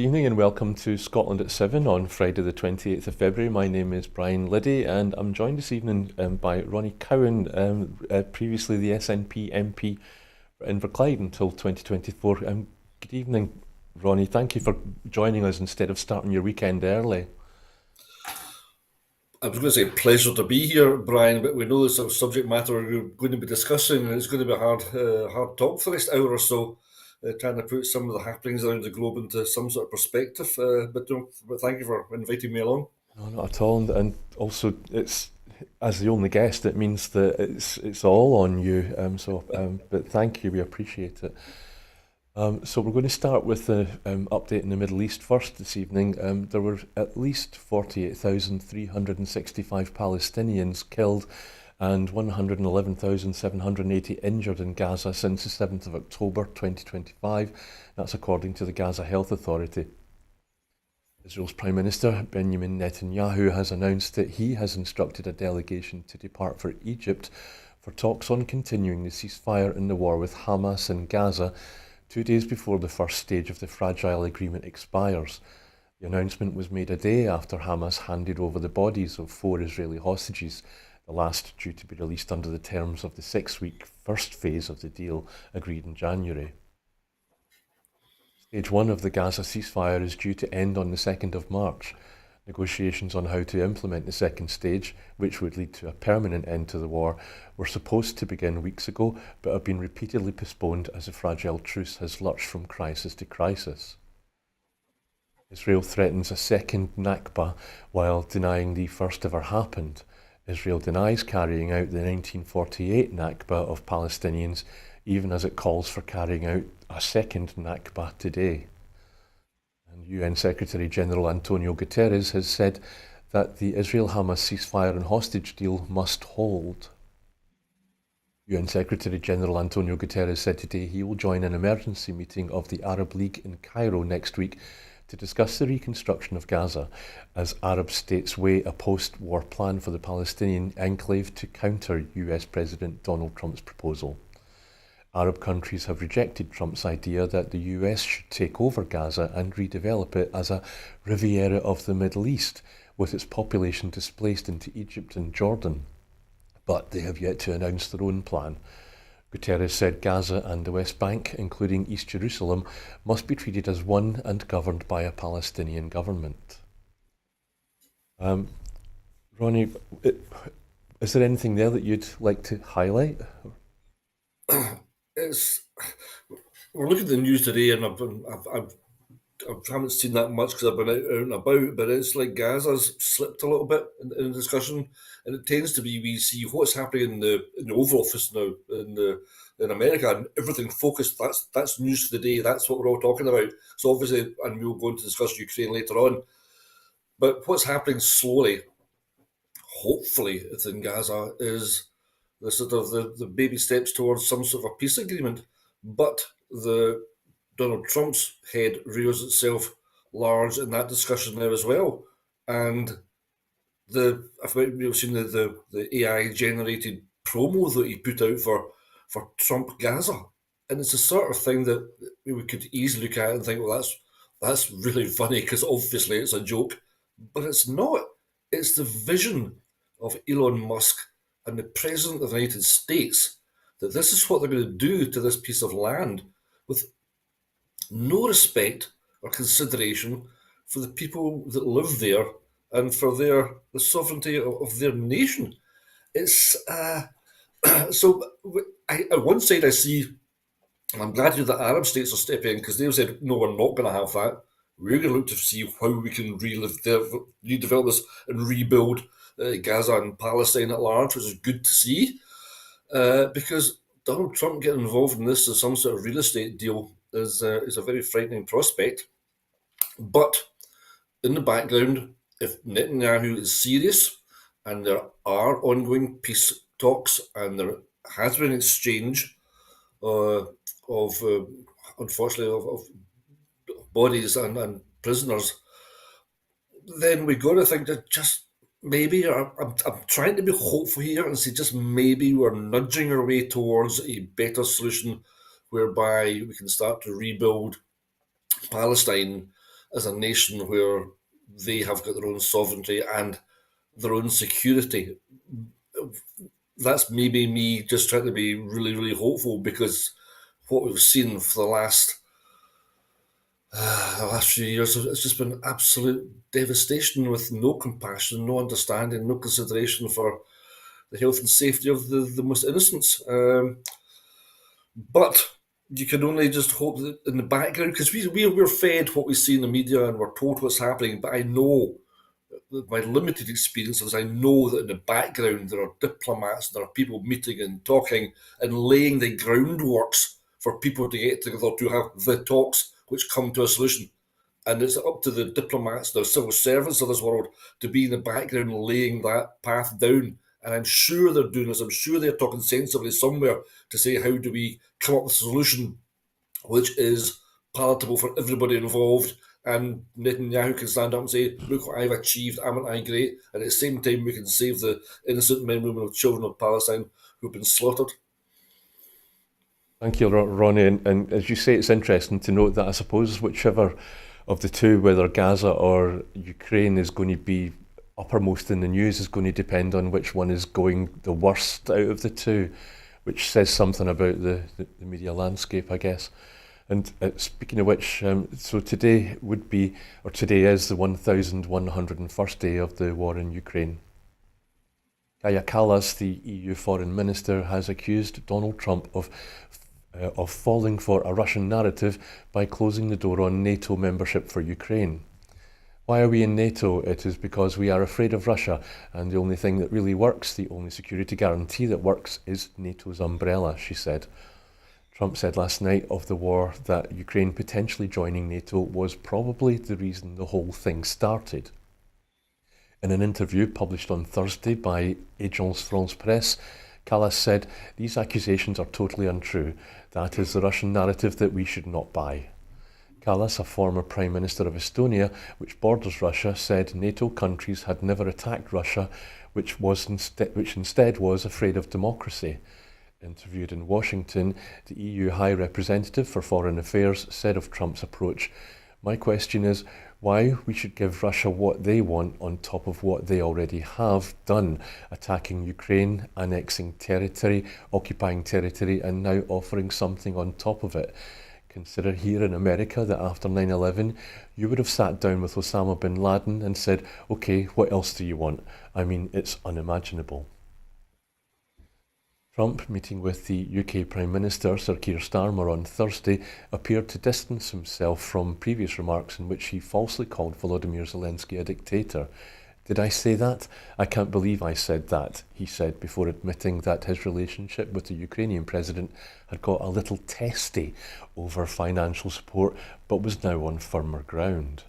evening and welcome to Scotland at 7 on Friday the 28th of February. My name is Brian Liddy and I'm joined this evening by Ronnie Cowan, previously the SNP MP for Inverclyde until 2024. Good evening, Ronnie. Thank you for joining us instead of starting your weekend early. I was going to say pleasure to be here, Brian, but we know the sort of subject matter we're going to be discussing, and it's going to be a hard talk for the next hour or so, trying to put some of the happenings around the globe into some sort of perspective. But thank you for inviting me along. No, not at all. And also, it's as the only guest, it means that it's all on you. But thank you, we appreciate it. So we're going to start with the update in the Middle East first this evening. There were at least 48,365 Palestinians killed and 111,780 injured in Gaza since the 7th of October 2025. That's according to the Gaza Health Authority. Israel's Prime Minister Benjamin Netanyahu has announced that he has instructed a delegation to depart for Egypt for talks on continuing the ceasefire in the war with Hamas in Gaza 2 days before the first stage of the fragile agreement expires. The announcement was made a day after Hamas handed over the bodies of 4 Israeli hostages, the last due to be released under the terms of the 6-week first phase of the deal agreed in January. Stage 1 of the Gaza ceasefire is due to end on the 2nd of March. Negotiations on how to implement the second stage, which would lead to a permanent end to the war, were supposed to begin weeks ago, but have been repeatedly postponed as a fragile truce has lurched from crisis to crisis. Israel threatens a second Nakba while denying the first ever happened. Israel denies carrying out the 1948 Nakba of Palestinians, even as it calls for carrying out a second Nakba today. And UN Secretary-General Antonio Guterres has said that the Israel-Hamas ceasefire and hostage deal must hold. UN Secretary-General Antonio Guterres said today he will join an emergency meeting of the Arab League in Cairo next week to discuss the reconstruction of Gaza as Arab states weigh a post-war plan for the Palestinian enclave to counter US President Donald Trump's proposal. Arab countries have rejected Trump's idea that the US should take over Gaza and redevelop it as a Riviera of the Middle East, with its population displaced into Egypt and Jordan. But they have yet to announce their own plan. Guterres said Gaza and the West Bank, including East Jerusalem, must be treated as one and governed by a Palestinian government. Ronnie, is there anything there that you'd like to highlight? It's We're looking at the news today, and I haven't seen that much because I've been out and about. But it's like Gaza's slipped a little bit in the discussion, and it tends to be we see what's happening in the Oval Office now in America, and everything focused. That's news for the day. That's what we're all talking about. So obviously, and we'll go into discuss Ukraine later on. But what's happening slowly, hopefully, it's in Gaza is the sort of the baby steps towards some sort of a peace agreement. But the Donald Trump's head rears itself large in that discussion now as well. And I've seen the AI generated promo that he put out for Trump Gaza. And it's the sort of thing that we could easily look at and think, well, that's really funny because obviously it's a joke. But it's not. It's the vision of Elon Musk and the President of the United States that this is what they're going to do to this piece of land with no respect or consideration for the people that live there and for the sovereignty of their nation. It's so. At one side, I see. I'm glad the Arab states are stepping in because they've said no, we're not going to have that. We're going to look to see how we can redevelop this and rebuild Gaza and Palestine at large, which is good to see. Because Donald Trump getting involved in this as some sort of real estate deal is a very frightening prospect. But in the background, if Netanyahu is serious and there are ongoing peace talks and there has been exchange of unfortunately of bodies and prisoners, then we got to think that just maybe I'm trying to be hopeful here and say just maybe we're nudging our way towards a better solution whereby we can start to rebuild Palestine as a nation where they have got their own sovereignty and their own security. That's maybe me just trying to be really, really hopeful, because what we've seen for the last few years, it's just been absolute devastation with no compassion, no understanding, no consideration for the health and safety of the most innocent. But you can only just hope that in the background, because we're fed what we see in the media and we're told what's happening. But I know, with my limited experiences, I know that in the background there are diplomats, there are people meeting and talking and laying the groundworks for people to get together to have the talks which come to a solution. And it's up to the diplomats, the civil servants of this world, to be in the background laying that path down. And I'm sure they're doing this. I'm sure they're talking sensibly somewhere to say, how do we come up with a solution which is palatable for everybody involved? And Netanyahu can stand up and say, look what I've achieved, am I great? And at the same time, we can save the innocent men, women, and children of Palestine who've been slaughtered. Thank you, Ronnie. And as you say, it's interesting to note that I suppose whichever of the two, whether Gaza or Ukraine, is going to be uppermost in the news is going to depend on which one is going the worst out of the two, which says something about the media landscape, I guess. And speaking of which, so today would be, or today is the 1101st day of the war in Ukraine. Kaja Kallas, the EU foreign minister, has accused Donald Trump of falling for a Russian narrative by closing the door on NATO membership for Ukraine. Why are we in NATO? It is because we are afraid of Russia, and the only thing that really works, the only security guarantee that works, is NATO's umbrella, she said. Trump said last night of the war that Ukraine potentially joining NATO was probably the reason the whole thing started. In an interview published on Thursday by Agence France-Presse, Kallas said, "These accusations are totally untrue. That is the Russian narrative that we should not buy." Kallas, a former Prime Minister of Estonia, which borders Russia, said NATO countries had never attacked Russia, which instead was afraid of democracy. Interviewed in Washington, the EU High Representative for Foreign Affairs said of Trump's approach, "My question is why we should give Russia what they want on top of what they already have done, attacking Ukraine, annexing territory, occupying territory, and now offering something on top of it. Consider here in America that after 9/11, you would have sat down with Osama bin Laden and said, okay, what else do you want? I mean, it's unimaginable." Trump, meeting with the UK Prime Minister Sir Keir Starmer on Thursday, appeared to distance himself from previous remarks in which he falsely called Volodymyr Zelensky a dictator. "Did I say that? I can't believe I said that," he said before admitting that his relationship with the Ukrainian president had got a little testy over financial support, but was now on firmer ground.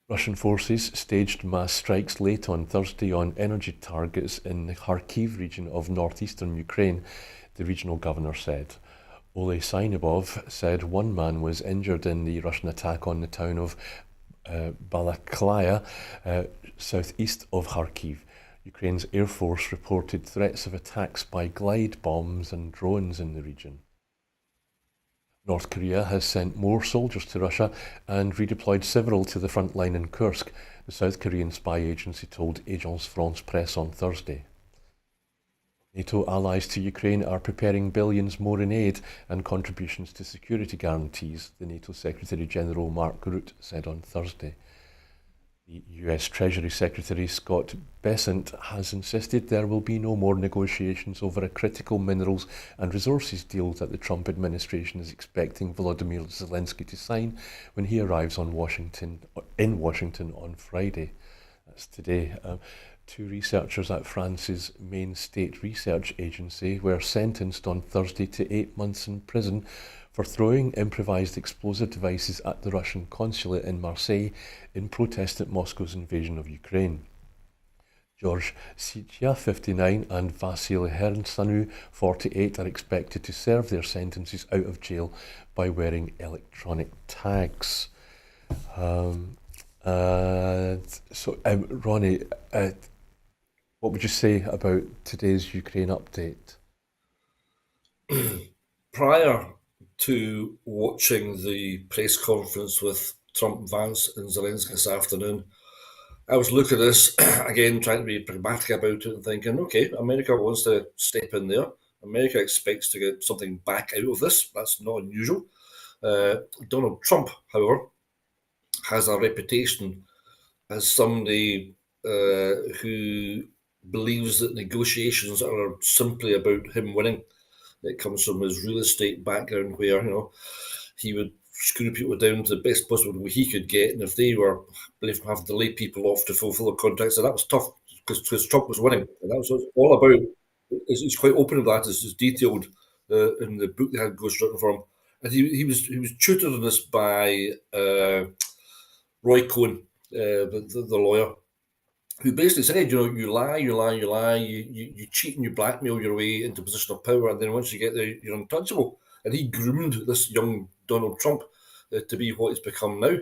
Russian forces staged mass strikes late on Thursday on energy targets in the Kharkiv region of northeastern Ukraine, the regional governor said. Ole Sinabov said one man was injured in the Russian attack on the town of Balaklaya, southeast of Kharkiv. Ukraine's Air Force reported threats of attacks by glide bombs and drones in the region. North Korea has sent more soldiers to Russia and redeployed several to the front line in Kursk, the South Korean spy agency told Agence France-Presse on Thursday. NATO allies to Ukraine are preparing billions more in aid and contributions to security guarantees, the NATO Secretary-General Mark Rutte said on Thursday. The US Treasury Secretary Scott Bessent has insisted there will be no more negotiations over a critical minerals and resources deal that the Trump administration is expecting Volodymyr Zelensky to sign when he arrives in Washington on Friday. That's today. Two researchers at France's main state research agency were sentenced on Thursday to 8 months in prison for throwing improvised explosive devices at the Russian consulate in Marseille in protest at Moscow's invasion of Ukraine. George Sitya, 59, and Vasil Hernsanu, 48, are expected to serve their sentences out of jail by wearing electronic tags. Ronnie, what would you say about today's Ukraine update? Prior to watching the press conference with Trump, Vance, and Zelensky this afternoon. I was looking at this again, trying to be pragmatic about it and thinking, okay, America wants to step in there. America expects to get something back out of this. That's not unusual. Donald Trump, however, has a reputation as somebody who believes that negotiations are simply about him winning. It comes from his real estate background, where he would screw people down to the best possible way he could get, and if they were believed to have to lay people off to fulfil the contracts, and that was tough because Trump was winning, and that was what it's all about. He's quite open about this. It's detailed in the book that had Ghost written for him, and he was tutored on this by Roy Cohen, the lawyer, who basically said, you lie, you cheat and you blackmail your way into a position of power, and then once you get there, you're untouchable. And he groomed this young Donald Trump to be what he's become now.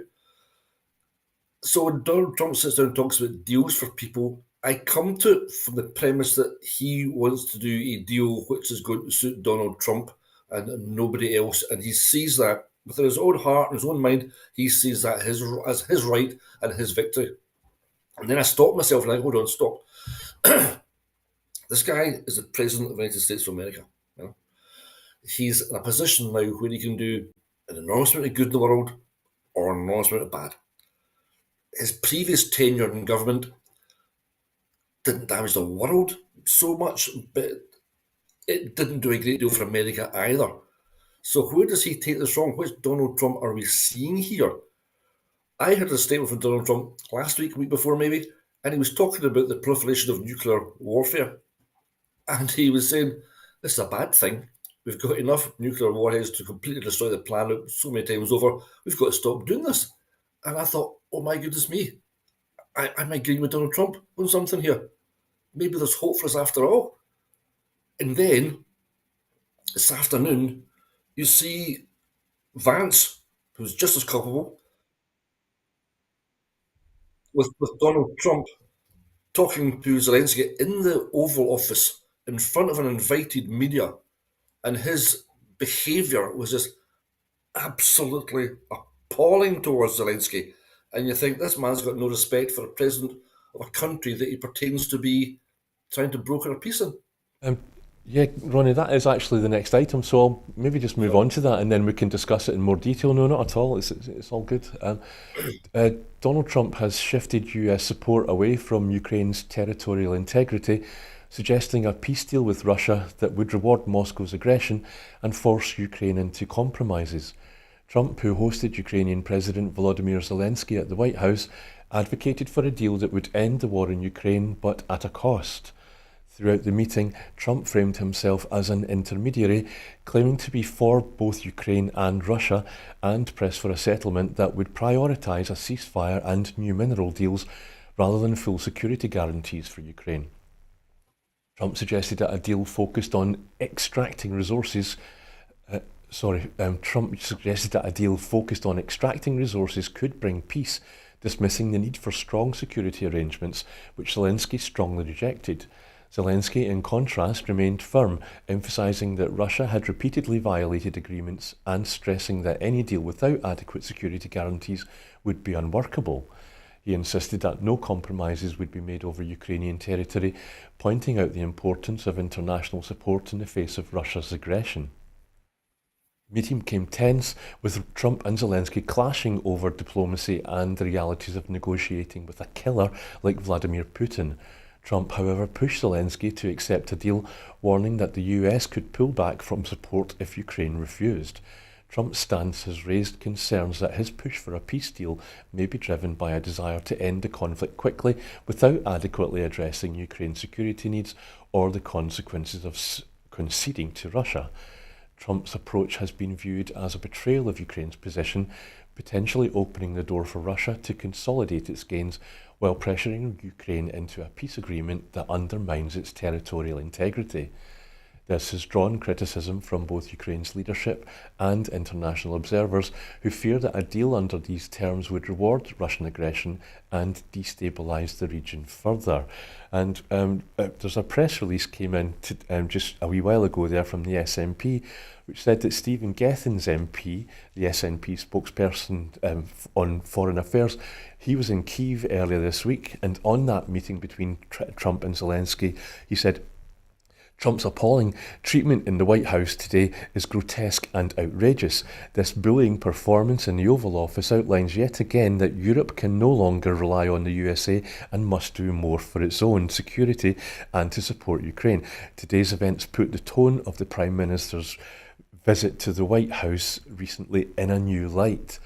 So when Donald Trump sits down and talks about deals for people, I come to it from the premise that he wants to do a deal which is going to suit Donald Trump and nobody else, and he sees that within his own heart and his own mind. He sees that as his right and his victory. And then I stopped myself and I hold on, stop. This guy is the president of the United States of America. He's in a position now where he can do an enormous amount of good in the world or an enormous amount of bad. His previous tenure in government didn't damage the world so much, but it didn't do a great deal for America either. So where does he take this wrong? Which Donald Trump are we seeing here? I heard a statement from Donald Trump last week, a week before maybe, and he was talking about the proliferation of nuclear warfare. And he was saying, this is a bad thing. We've got enough nuclear warheads to completely destroy the planet so many times over. We've got to stop doing this. And I thought, oh my goodness me, I'm agreeing with Donald Trump on something here. Maybe there's hope for us after all. And then, this afternoon, you see Vance, who's just as culpable, with Donald Trump talking to Zelensky in the Oval Office in front of an invited media, and his behaviour was just absolutely appalling towards Zelensky. And you think this man's got no respect for the president of a country that he pretends to be trying to broker a peace in. Um, yeah, Ronnie, that is actually the next item, so I'll maybe just move on to that and then we can discuss it in more detail. No, not at all, it's all good. Donald Trump has shifted US support away from Ukraine's territorial integrity, suggesting a peace deal with Russia that would reward Moscow's aggression and force Ukraine into compromises. Trump, who hosted Ukrainian President Volodymyr Zelensky at the White House, advocated for a deal that would end the war in Ukraine, but at a cost. Throughout the meeting, Trump framed himself as an intermediary, claiming to be for both Ukraine and Russia, and pressed for a settlement that would prioritise a ceasefire and new mineral deals rather than full security guarantees for Ukraine. Trump suggested that a deal focused on extracting resources could bring peace, dismissing the need for strong security arrangements, which Zelensky strongly rejected. Zelensky, in contrast, remained firm, emphasising that Russia had repeatedly violated agreements and stressing that any deal without adequate security guarantees would be unworkable. He insisted that no compromises would be made over Ukrainian territory, pointing out the importance of international support in the face of Russia's aggression. The meeting became tense, with Trump and Zelensky clashing over diplomacy and the realities of negotiating with a killer like Vladimir Putin. Trump, however, pushed Zelensky to accept a deal, warning that the US could pull back from support if Ukraine refused. Trump's stance has raised concerns that his push for a peace deal may be driven by a desire to end the conflict quickly without adequately addressing Ukraine's security needs or the consequences of conceding to Russia. Trump's approach has been viewed as a betrayal of Ukraine's position, potentially opening the door for Russia to consolidate its gains while pressuring Ukraine into a peace agreement that undermines its territorial integrity. This has drawn criticism from both Ukraine's leadership and international observers who fear that a deal under these terms would reward Russian aggression and destabilise the region further. And there's a press release came in just a wee while ago there from the SNP, which said that Stephen Gethin's MP, the SNP spokesperson on foreign affairs, he was in Kyiv earlier this week, and on that meeting between Trump and Zelensky, he said, Trump's appalling treatment in the White House today is grotesque and outrageous. This bullying performance in the Oval Office outlines yet again that Europe can no longer rely on the USA and must do more for its own security and to support Ukraine. Today's events put the tone of the Prime Minister's visit to the White House recently in a new light.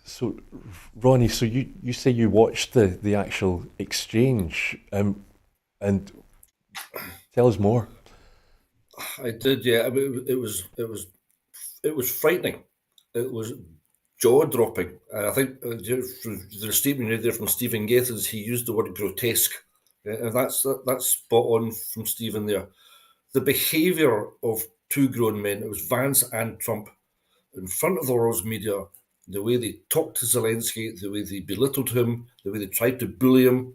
So, Ronnie, so you say you watched the actual exchange, and tell us more. I did, yeah. I mean, it was frightening. It was jaw dropping. I think the statement you read there from Stephen Gaethens, he used the word grotesque, and that's spot on from Stephen there. The behaviour of two grown men, it was Vance and Trump, in front of the world's media, the way they talked to Zelensky, the way they belittled him, the way they tried to bully him.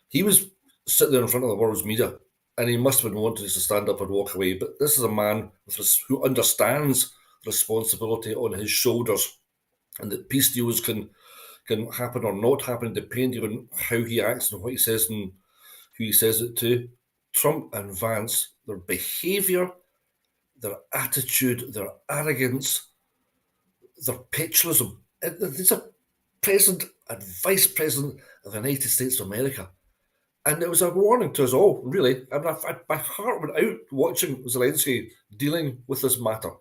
He was sitting there in front of the world's media, and he must have been wanting to stand up and walk away. But this is a man who understands responsibility on his shoulders, and that peace deals can happen or not happen depending on how he acts and what he says and who he says it to. Trump and Vance, their behaviour, their attitude, their arrogance, their petulism. These are president and vice president of the United States of America. And it was a warning to us all, really. I mean, my heart went out watching Zelensky dealing with this matter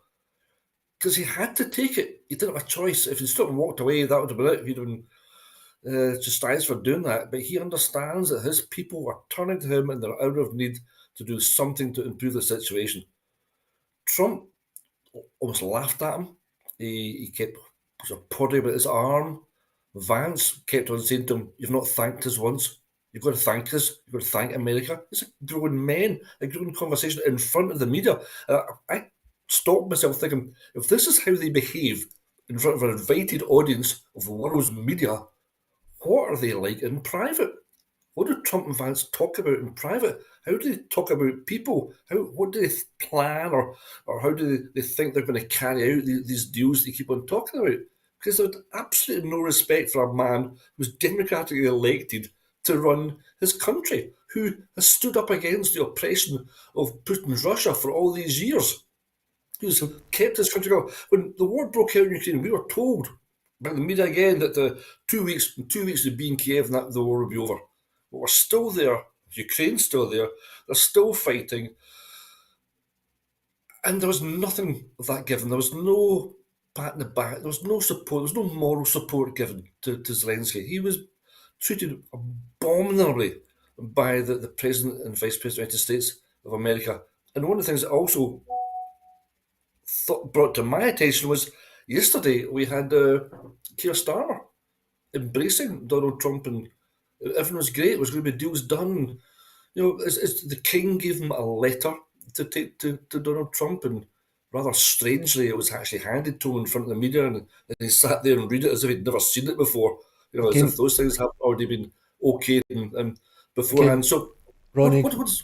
because he had to take it. He didn't have a choice. If he'd stopped and walked away, that would have been it. He'd have been chastised for doing that. But he understands that his people are turning to him in their hour of need to do something to improve the situation. Trump almost laughed at him. He kept sort of prodding about his arm. Vance kept on saying to him, "You've not thanked us once. You've got to thank us. You've got to thank America." It's a grown men, a grown conversation in front of the media. I stopped myself thinking, if this is how they behave in front of an invited audience of the world's media, what are they like in private? What do Trump and Vance talk about in private? How do they talk about people? What do they plan, or how do they think they're going to carry out these deals they keep on talking about? Because there's absolutely no respect for a man who's democratically elected to run his country, who has stood up against the oppression of Putin's Russia for all these years, who's kept his country going. When the war broke out in Ukraine, we were told by the media again that the 2 weeks to be in Kiev and that the war would be over. But we're still there. Ukraine's still there. They're still fighting. And there was nothing of that given. There was no pat in the back. There was no support. There was no moral support given to Zelensky. He was treated abominably by the President and Vice President of the United States of America. And one of the things that also brought to my attention was yesterday we had Keir Starmer embracing Donald Trump, and everything was great. It was going to be deals done. You know, the King gave him a letter to take to Donald Trump, and rather strangely, it was actually handed to him in front of the media, and he sat there and read it as if he'd never seen it before. You know, as if those things have already been okayed and beforehand. So, Ronnie, what's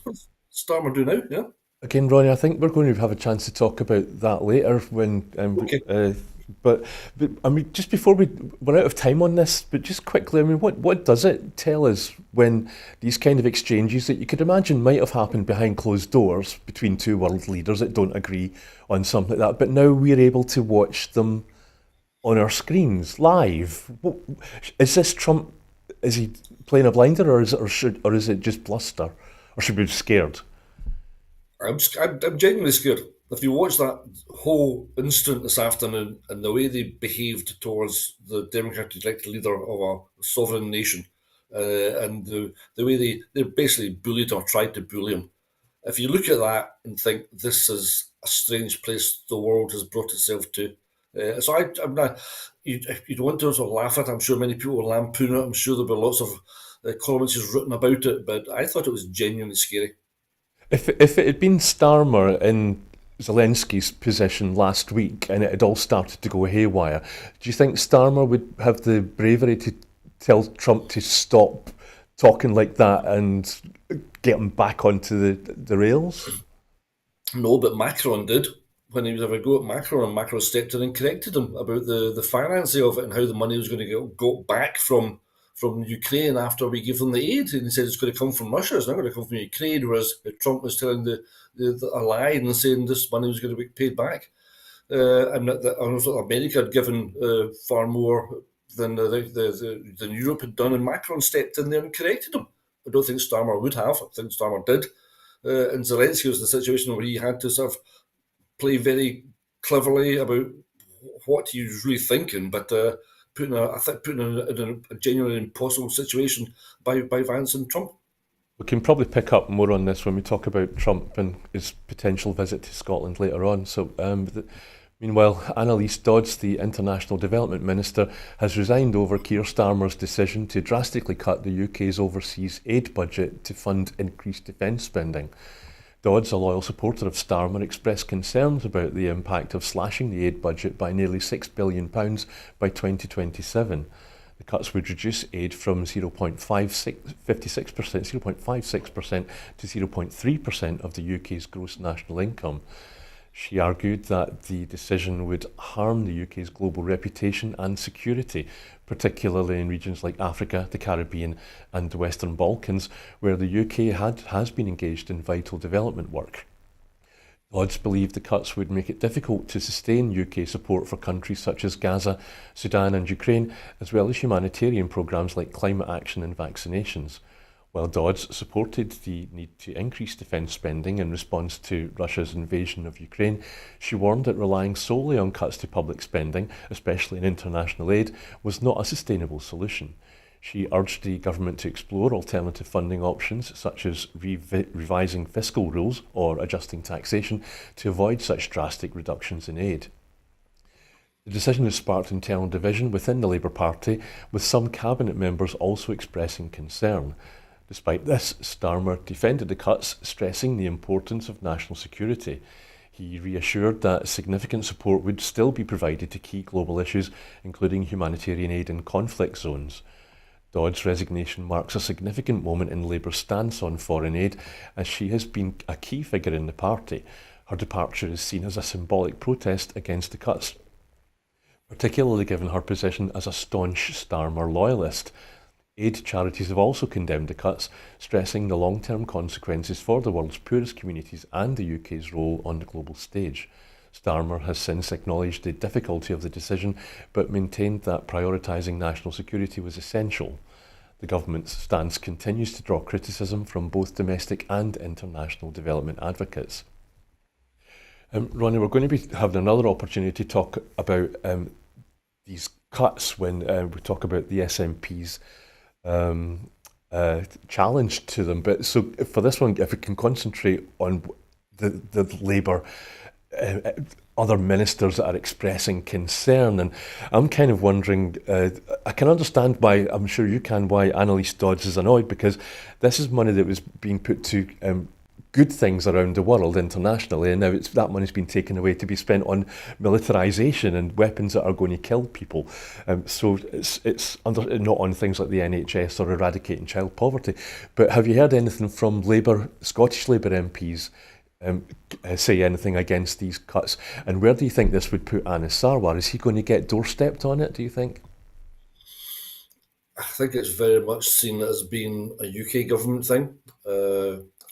Starmer do now? Yeah. Again, Ronnie, I think we're going to have a chance to talk about that later when. Okay. But I mean, just before we're out of time on this, but just quickly, I mean, what does it tell us when these kind of exchanges that you could imagine might have happened behind closed doors between two world leaders that don't agree on something like that, but now we're able to watch them on our screens live? Is this Trump? Is he playing a blinder, or is it just bluster, or should we be scared? I'm genuinely scared. If you watch that whole incident this afternoon and the way they behaved towards the democratically elected leader of a sovereign nation, and the way they basically bullied or tried to bully him, if you look at that and think this is a strange place the world has brought itself to, so I'm not. You'd want to sort of laugh at it. I'm sure many people will lampoon it. I'm sure there'll be lots of comments written about it, but I thought it was genuinely scary. If it had been Starmer in Zelensky's position last week and it had all started to go haywire, do you think Starmer would have the bravery to tell Trump to stop talking like that and get him back onto the rails? No, but Macron did. When he was having a go at Macron, and Macron stepped in and corrected him about the financing of it and how the money was going to get got back from Ukraine after we give them the aid. And he said it's going to come from Russia, it's not going to come from Ukraine, whereas Trump was telling a lie and saying this money was going to be paid back. And that also America had given far more than Europe had done, and Macron stepped in there and corrected him. I don't think Starmer would have. I think Starmer did. And Zelensky was in a situation where he had to sort of play very cleverly about what he was really thinking, but putting in a genuinely impossible situation by Vance and Trump. We can probably pick up more on this when we talk about Trump and his potential visit to Scotland later on. Meanwhile, Annalise Dodds, the International Development Minister, has resigned over Keir Starmer's decision to drastically cut the UK's overseas aid budget to fund increased defence spending. Dodds, a loyal supporter of Starmer, expressed concerns about the impact of slashing the aid budget by nearly £6 billion by 2027. The cuts would reduce aid from 0.56% to 0.3% of the UK's gross national income. She argued that the decision would harm the UK's global reputation and security, particularly in regions like Africa, the Caribbean and the Western Balkans, where the UK has been engaged in vital development work. Dodds believed the cuts would make it difficult to sustain UK support for countries such as Gaza, Sudan and Ukraine, as well as humanitarian programmes like climate action and vaccinations. While Dodds supported the need to increase defence spending in response to Russia's invasion of Ukraine, she warned that relying solely on cuts to public spending, especially in international aid, was not a sustainable solution. She urged the government to explore alternative funding options, such as revising fiscal rules or adjusting taxation, to avoid such drastic reductions in aid. The decision has sparked internal division within the Labour Party, with some cabinet members also expressing concern. Despite this, Starmer defended the cuts, stressing the importance of national security. He reassured that significant support would still be provided to key global issues, including humanitarian aid in conflict zones. Dodds' resignation marks a significant moment in Labour's stance on foreign aid, as she has been a key figure in the party. Her departure is seen as a symbolic protest against the cuts, particularly given her position as a staunch Starmer loyalist. Aid charities have also condemned the cuts, stressing the long-term consequences for the world's poorest communities and the UK's role on the global stage. Starmer has since acknowledged the difficulty of the decision, but maintained that prioritising national security was essential. The government's stance continues to draw criticism from both domestic and international development advocates. Ronnie, we're going to be having another opportunity to talk about these cuts when we talk about the SNP's challenge to them. But so for this one, if we can concentrate on the Labour, other ministers that are expressing concern, and I'm kind of wondering, I can understand why, I'm sure you can, why Annalise Dodds is annoyed, because this is money that was being put to good things around the world internationally, and now that money's been taken away to be spent on militarisation and weapons that are going to kill people. So it's not on things like the NHS or eradicating child poverty. But have you heard anything from Scottish Labour MPs say anything against these cuts? And where do you think this would put Anis Sarwar? Is he going to get doorstepped on it, do you think? I think it's very much seen as being a UK government thing.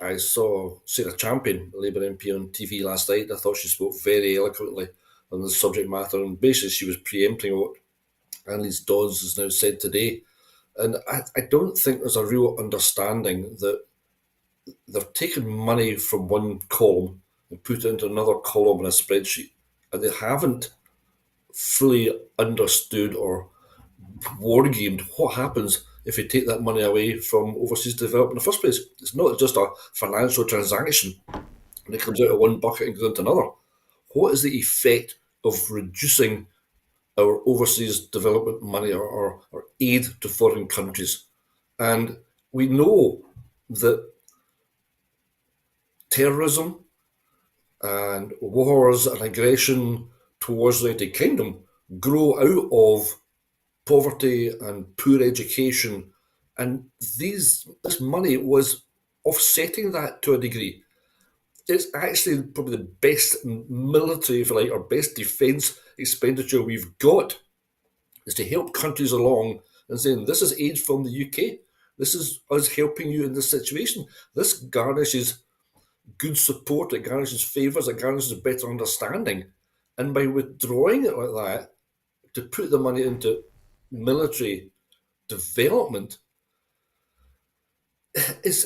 I saw Sarah Champion, a Labour MP, on TV last night. I thought she spoke very eloquently on the subject matter, and basically she was preempting what Annalise Dodds has now said today. And I don't think there's a real understanding that they've taken money from one column and put it into another column in a spreadsheet, and they haven't fully understood or wargamed what happens if you take that money away from overseas development in the first place. It's not just a financial transaction and it comes out of one bucket and goes into another. What is the effect of reducing our overseas development money or aid to foreign countries? And we know that terrorism and wars and aggression towards the United Kingdom grow out of poverty and poor education, and this money was offsetting that to a degree. It's actually probably the best military, if you like, or best defence expenditure we've got, is to help countries along and saying, this is aid from the UK. This is us helping you in this situation. This garnishes good support, it garnishes favours, it garnishes a better understanding. And by withdrawing it like that, to put the money into military development, it's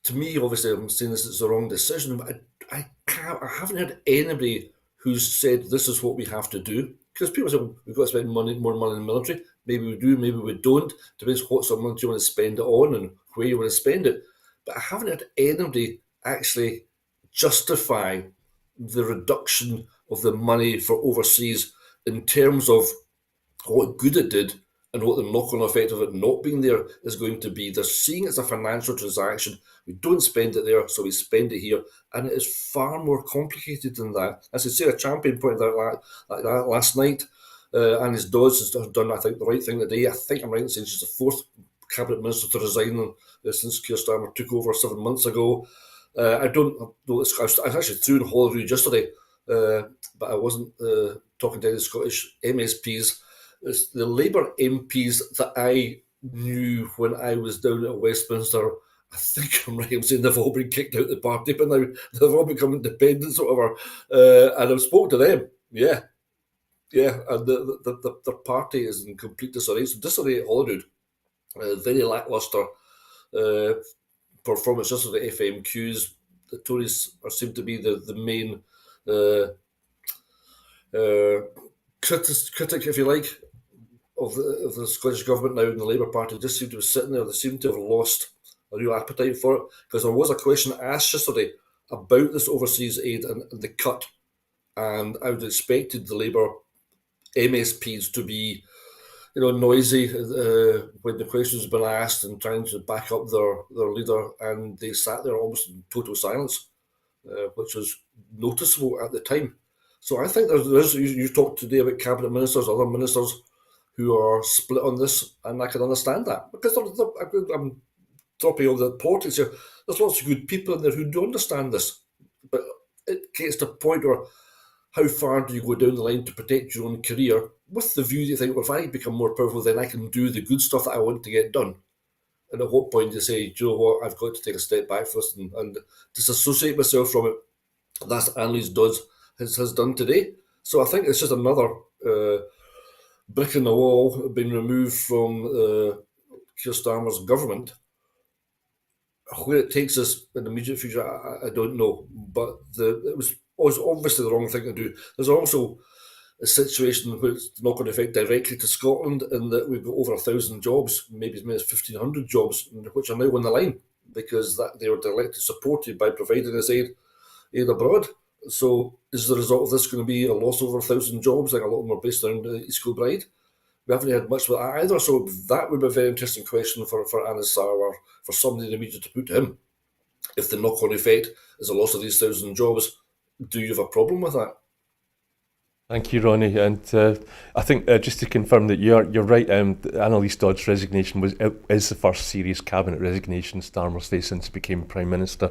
to me, obviously, I'm saying this is the wrong decision, but I haven't heard anybody who's said this is what we have to do. Because people say, well, we've got to spend more money in the military. Maybe we do, maybe we don't. Depends what sort of money you want to spend it on and where you want to spend it. But I haven't heard anybody actually justify the reduction of the money for overseas in terms of what good it did and what the knock-on effect of it not being there is going to be. They're seeing it as a financial transaction. We don't spend it there, so we spend it here. And it is far more complicated than that. As I say, a champion pointed out like that last night. Annie's Dodds has done, I think, the right thing today. I think I'm right in saying she's the fourth cabinet minister to resign since Keir Starmer took over 7 months ago. I don't know. I was actually through in Holyrood yesterday, but I wasn't talking to any Scottish MSPs. It's the Labour MPs that I knew when I was down at Westminster. I think I'm right in saying they've all been kicked out of the party, but now they've all become independents or whatever. And I've spoken to them. Yeah, and the party is in complete disarray. So disarray at Holyrood, very lacklustre performance just of the FMQs. The Tories seem to be the main critic, if you like, of the Scottish Government now, and the Labour Party just seem to be sitting there. They seem to have lost a real appetite for it, because there was a question asked yesterday about this overseas aid and the cut, and I would have expected the Labour MSPs to be, noisy when the questions have been asked and trying to back up their leader, and they sat there almost in total silence, which was noticeable at the time. So I think there's you talked today about cabinet ministers, other ministers who are split on this, and I can understand that, because I'm dropping all the politics here. There's lots of good people in there who do understand this, but it gets to a point where how far do you go down the line to protect your own career with the view that you think, well, if I become more powerful, then I can do the good stuff that I want to get done. And at what point do you say, do you know what, I've got to take a step back first and disassociate myself from it? That's what Annalise Dodds has done today. So I think it's just another brick in the wall being removed from Keir Starmer's government. Where it takes us in the immediate future, I don't know. But it was obviously the wrong thing to do. There's also a situation where it's not going to affect directly to Scotland, in that we've got over 1,000 jobs, maybe as many as 1,500 jobs, which are now on the line because that they were directly supported by providing us aid abroad. So is the result of this going to be a loss of over 1,000 jobs? Like a lot of them are based around East Kilbride. We haven't heard much about that either. So that would be a very interesting question for Anas Sarwar, or for somebody in the media to put to him. If the knock-on effect is a loss of these 1,000 jobs, do you have a problem with that? Thank you, Ronnie. And I think just to confirm that you're right. Annalise Dodds' resignation is the first serious cabinet resignation Starmer's faced since he became Prime Minister.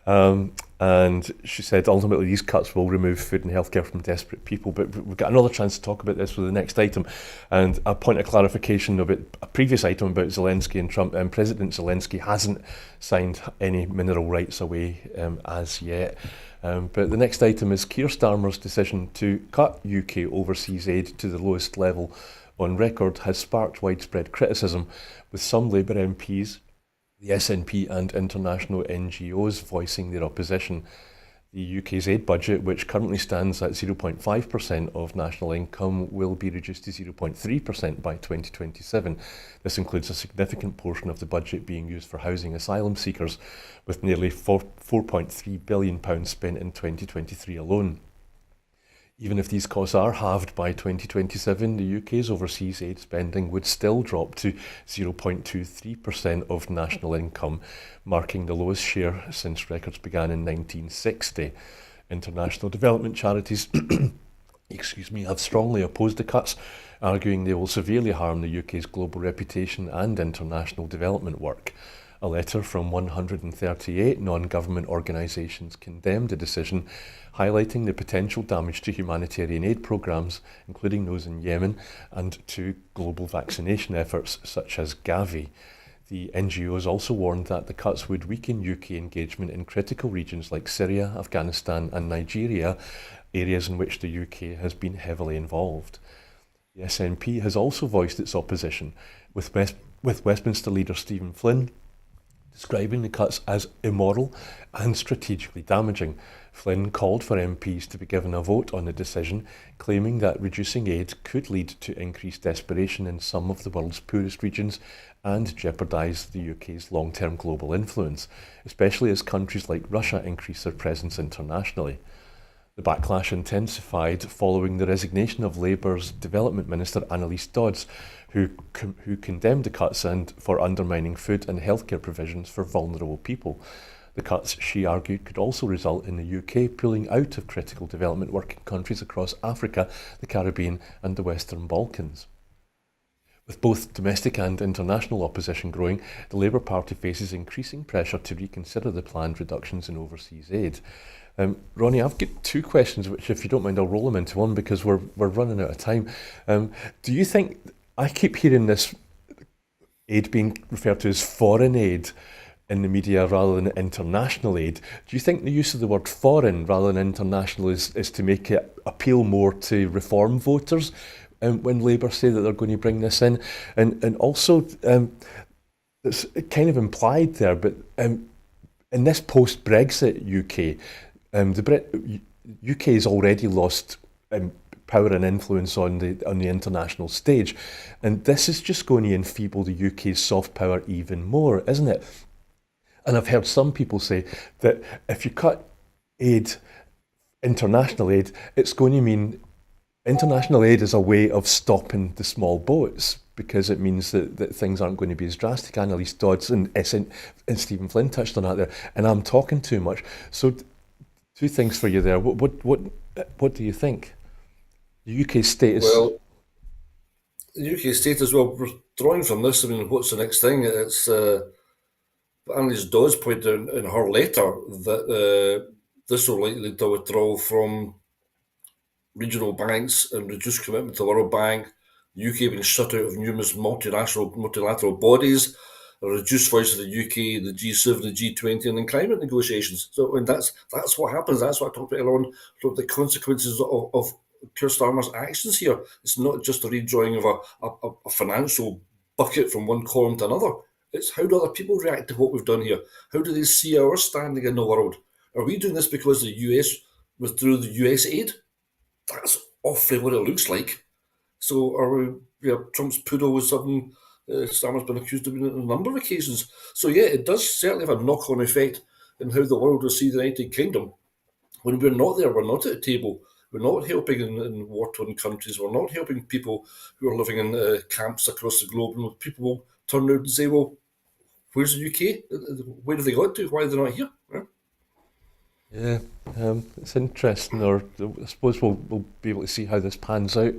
And she said ultimately these cuts will remove food and healthcare from desperate people. But we've got another chance to talk about this with the next item. And a point of clarification about a previous item about Zelensky and Trump. President Zelensky hasn't signed any mineral rights away as yet. But the next item is Keir Starmer's decision to cut UK overseas aid to the lowest level on record has sparked widespread criticism, with some Labour MPs, the SNP and international NGOs voicing their opposition. The UK's aid budget, which currently stands at 0.5% of national income, will be reduced to 0.3% by 2027. This includes a significant portion of the budget being used for housing asylum seekers, with nearly £4.3 billion spent in 2023 alone. Even if these costs are halved by 2027, the UK's overseas aid spending would still drop to 0.23% of national income, marking the lowest share since records began in 1960. International development charities have strongly opposed the cuts, arguing they will severely harm the UK's global reputation and international development work. A letter from 138 non-government organisations condemned the decision, highlighting the potential damage to humanitarian aid programmes, including those in Yemen, and to global vaccination efforts such as Gavi. The NGOs also warned that the cuts would weaken UK engagement in critical regions like Syria, Afghanistan and Nigeria, areas in which the UK has been heavily involved. The SNP has also voiced its opposition, with Westminster leader Stephen Flynn describing the cuts as immoral and strategically damaging. Flynn called for MPs to be given a vote on the decision, claiming that reducing aid could lead to increased desperation in some of the world's poorest regions and jeopardise the UK's long-term global influence, especially as countries like Russia increase their presence internationally. The backlash intensified following the resignation of Labour's Development Minister Annalise Dodds, who condemned the cuts and for undermining food and healthcare provisions for vulnerable people. The cuts, she argued, could also result in the UK pulling out of critical development work in countries across Africa, the Caribbean and the Western Balkans. With both domestic and international opposition growing, the Labour Party faces increasing pressure to reconsider the planned reductions in overseas aid. Ronnie, I've got two questions, which, if you don't mind, I'll roll them into one because we're running out of time. Do you think, I keep hearing this aid being referred to as foreign aid in the media rather than international aid. Do you think the use of the word foreign rather than international is to make it appeal more to reform voters when Labour say that they're going to bring this in? And also, it's kind of implied there, but in this post-Brexit UK, the UK has already lost power and influence on the international stage, and this is just going to enfeeble the UK's soft power even more, isn't it? And I've heard some people say that if you cut aid, international aid, it's going to mean international aid is a way of stopping the small boats, because it means that things aren't going to be as drastic. Annalise Dodds and Stephen Flynn touched on that there, and I'm talking too much. So two things for you there. What do you think? The UK status. Well, the UK status, well, we're drawing from this. I mean, what's the next thing? It's Annalise Dodds pointed out in her letter that this will likely lead to a withdrawal from regional banks and reduced commitment to the World Bank, the UK being shut out of numerous multilateral bodies, a reduced voice of the UK, the G7, the G20, and in climate negotiations. So, and that's what happens. That's what I talked about earlier on, the consequences of Keir Starmer's actions here. It's not just a redrawing of a financial bucket from one column to another. It's how do other people react to what we've done here? How do they see our standing in the world? Are we doing this because the US withdrew the US aid? That's awfully what it looks like. So are we, Trump's poodle was something Starmer's been accused of doing on a number of occasions. So yeah, it does certainly have a knock-on effect in how the world will see the United Kingdom. When we're not there, we're not at the table. We're not helping in war-torn countries. We're not helping people who are living in camps across the globe. And people will turn around and say, well, where's the UK? Where have they got to? Why are they not here? Yeah, it's interesting, or I suppose we'll be able to see how this pans out,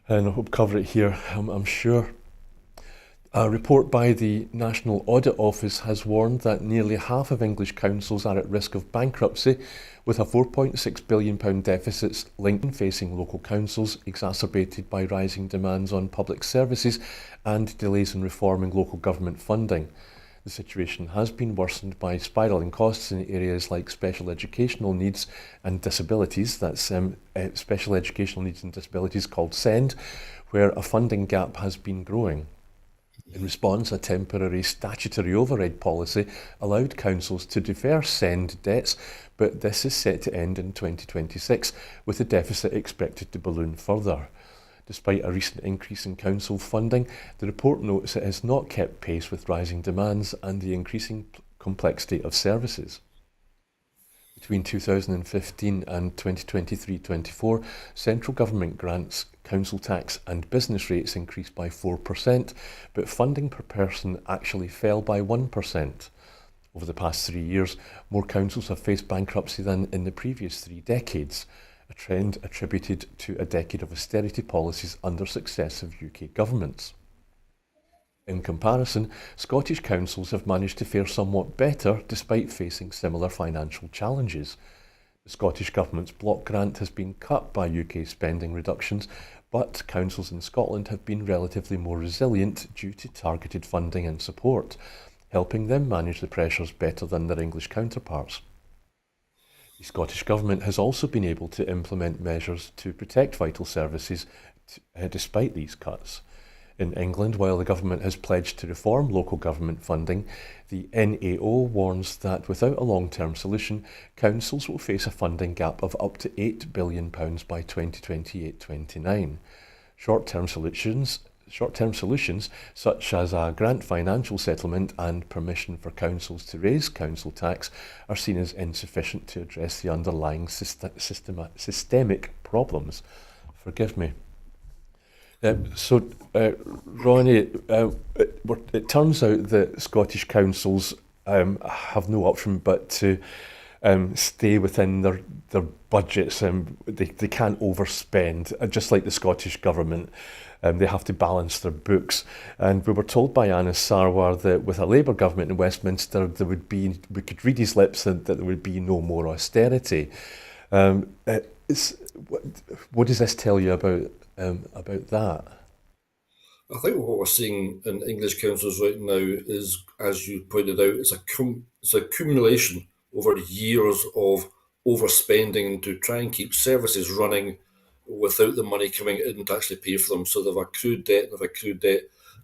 and I hope cover it here, I'm sure. A report by the National Audit Office has warned that nearly half of English councils are at risk of bankruptcy, with a £4.6 billion deficit linked facing local councils, exacerbated by rising demands on public services and delays in reforming local government funding. The situation has been worsened by spiralling costs in areas like special educational needs and disabilities, that's special educational needs and disabilities called SEND, where a funding gap has been growing. In response, a temporary statutory override policy allowed councils to defer SEND debts, but this is set to end in 2026, with the deficit expected to balloon further. Despite a recent increase in council funding, the report notes it has not kept pace with rising demands and the increasing complexity of services. Between 2015 and 2023-24, central government grants, council tax and business rates increased by 4%, but funding per person actually fell by 1%. Over the past 3 years, more councils have faced bankruptcy than in the previous 3 decades, a trend attributed to a decade of austerity policies under successive UK governments. In comparison, Scottish councils have managed to fare somewhat better despite facing similar financial challenges. The Scottish Government's block grant has been cut by UK spending reductions, but councils in Scotland have been relatively more resilient due to targeted funding and support, helping them manage the pressures better than their English counterparts. The Scottish Government has also been able to implement measures to protect vital services despite these cuts. In England, while the government has pledged to reform local government funding, the NAO warns that without a long-term solution, councils will face a funding gap of up to £8 billion by 2028-29. Short-term solutions, such as a grant financial settlement and permission for councils to raise council tax, are seen as insufficient to address the underlying systemic problems. Forgive me. Ronnie, it turns out that Scottish councils have no option but to stay within their budgets. They can't overspend, just like the Scottish Government. They have to balance their books. And we were told by Anas Sarwar that with a Labour government in Westminster, we could read his lips that there would be no more austerity. What does this tell you about that? I think what we're seeing in English councils right now is, as you pointed out, it's a accumulation over years of overspending to try and keep services running without the money coming in to actually pay for them. So they've accrued debt,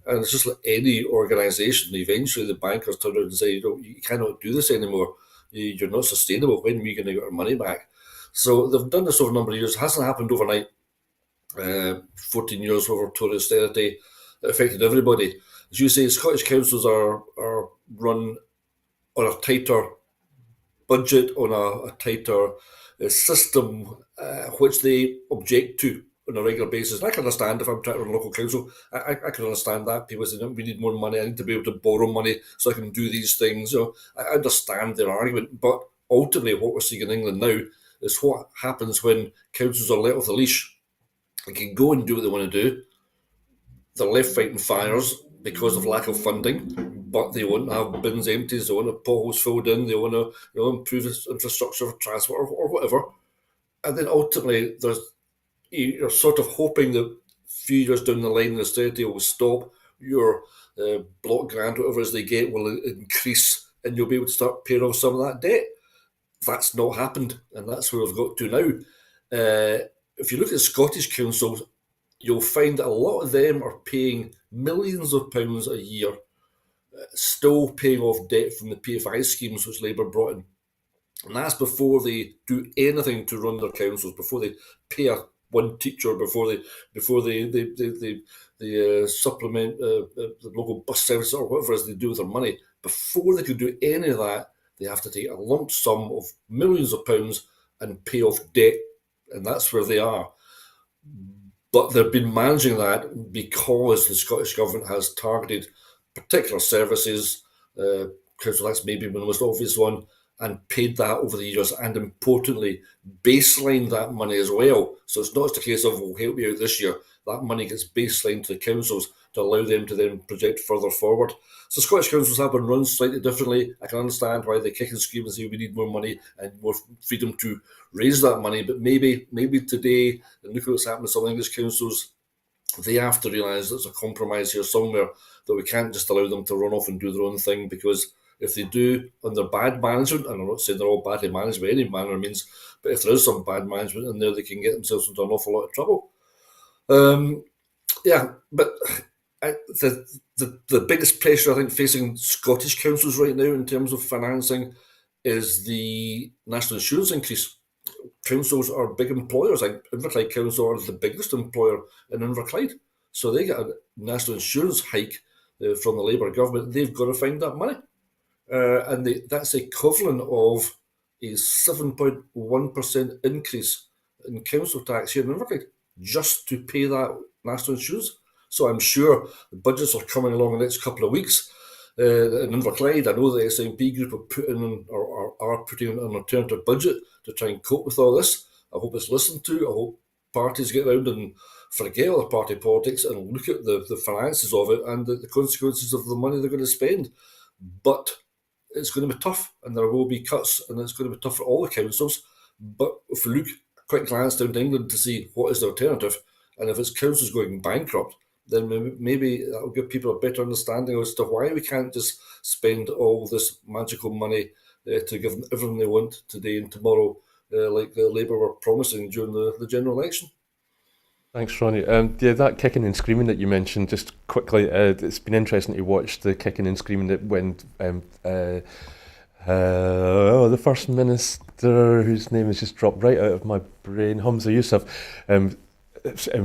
and it's just like any organisation. Eventually, the bankers turn around and say, you cannot do this anymore. You're not sustainable. When are we going to get our money back? So they've done this over a number of years. It hasn't happened overnight. 14 years over total austerity affected everybody. As you say, Scottish councils are run on a tighter budget, on a tighter system, which they object to on a regular basis. And I can understand if I'm trying to run a local council, I can understand that. People say, we need more money, I need to be able to borrow money so I can do these things. I understand their argument, but ultimately what we're seeing in England now is what happens when councils are let off the leash. They can go and do what they want to do. They're left fighting fires because of lack of funding, but they want to have bins empties, they want to have potholes filled in, they want to improve infrastructure for transport or whatever. And then ultimately, you're sort of hoping that a few years down the line, the austerity will stop, your block grant, whatever it is they get, will increase, and you'll be able to start paying off some of that debt. That's not happened, and that's where we've got to now. If you look at Scottish councils, you'll find that a lot of them are paying millions of pounds a year, still paying off debt from the PFI schemes which Labour brought in. And that's before they do anything to run their councils, before they pay one teacher, before they supplement the local bus service or whatever it is they do with their money. Before they can do any of that, they have to take a lump sum of millions of pounds and pay off debt, and that's where they are. But they've been managing that because the Scottish Government has targeted particular services, council tax maybe the most obvious one, and paid that over the years, and importantly, baseline that money as well. So it's not just a case of, we'll help you out this year. That money gets baselined to the councils to allow them to then project further forward. So Scottish councils have been run slightly differently. I can understand why they kick and scream and say we need more money and more freedom to raise that money. But maybe today, and look at what's happened to some English councils, they have to realise there's a compromise here somewhere, that we can't just allow them to run off and do their own thing, because if they do under bad management, and I'm not saying they're all badly managed by any manner of means, but if there is some bad management in there, they can get themselves into an awful lot of trouble. But the biggest pressure I think facing Scottish councils right now in terms of financing is the national insurance increase. Councils are big employers. Like Inverclyde Council are the biggest employer in Inverclyde, so they get a national insurance hike from the Labour government. They've got to find that money. And that's equivalent of a 7.1% increase in council tax here in Inverclyde just to pay that national insurance. So I'm sure the budgets are coming along in the next couple of weeks. In Inverclyde, I know the SNP group are putting in an alternative budget to try and cope with all this. I hope it's listened to. I hope parties get around and forget all the party politics and look at the finances of it and the consequences of the money they're going to spend. But it's going to be tough, and there will be cuts, and it's going to be tough for all the councils. But if we look a quick glance down to England to see what is the alternative, and if it's councils going bankrupt, then maybe that'll give people a better understanding as to why we can't just spend all this magical money to give them everything they want today and tomorrow, like the Labour were promising during the general election. Thanks, Ronnie. Yeah, that kicking and screaming that you mentioned, just quickly, it's been interesting to watch the kicking and screaming that went. The First Minister, whose name has just dropped right out of my brain, Humza Yousaf,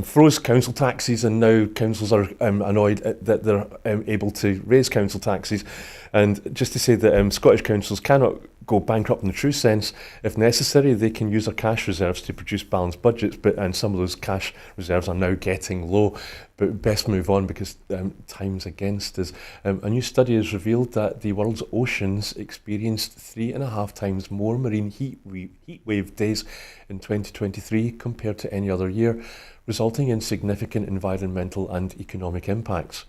froze council taxes, and now councils are annoyed that they're able to raise council taxes. And just to say that Scottish councils cannot go bankrupt in the true sense. If necessary, they can use their cash reserves to produce balanced budgets, and some of those cash reserves are now getting low. But best move on because time's against us. A new study has revealed that the world's oceans experienced 3.5 times more marine heat wave days in 2023 compared to any other year, resulting in significant environmental and economic impacts.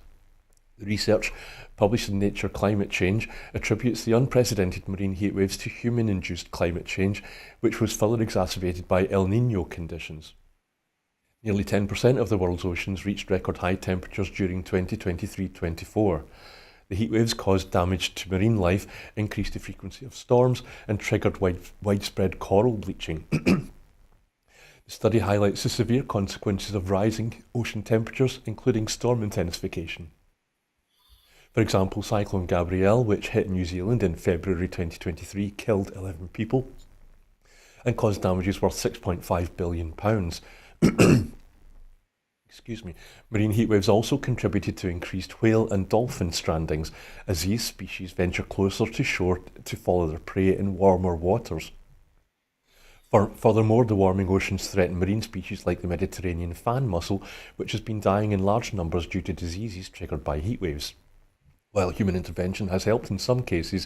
The research, published in Nature Climate Change, attributes the unprecedented marine heatwaves to human-induced climate change, which was further exacerbated by El Niño conditions. Nearly 10% of the world's oceans reached record high temperatures during 2023-24. The heatwaves caused damage to marine life, increased the frequency of storms, and triggered widespread coral bleaching. The study highlights the severe consequences of rising ocean temperatures, including storm intensification. For example, Cyclone Gabrielle, which hit New Zealand in February 2023, killed 11 people and caused damages worth £6.5 billion. Excuse me. Marine heatwaves also contributed to increased whale and dolphin strandings as these species venture closer to shore to follow their prey in warmer waters. Furthermore, the warming oceans threaten marine species like the Mediterranean fan mussel, which has been dying in large numbers due to diseases triggered by heatwaves. While human intervention has helped in some cases,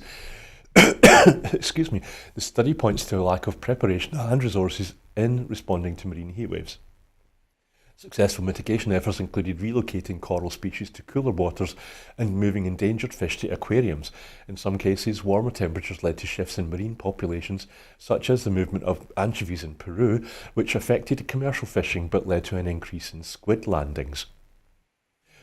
excuse me, the study points to a lack of preparation and resources in responding to marine heatwaves. Successful mitigation efforts included relocating coral species to cooler waters and moving endangered fish to aquariums. In some cases, warmer temperatures led to shifts in marine populations, such as the movement of anchovies in Peru, which affected commercial fishing but led to an increase in squid landings.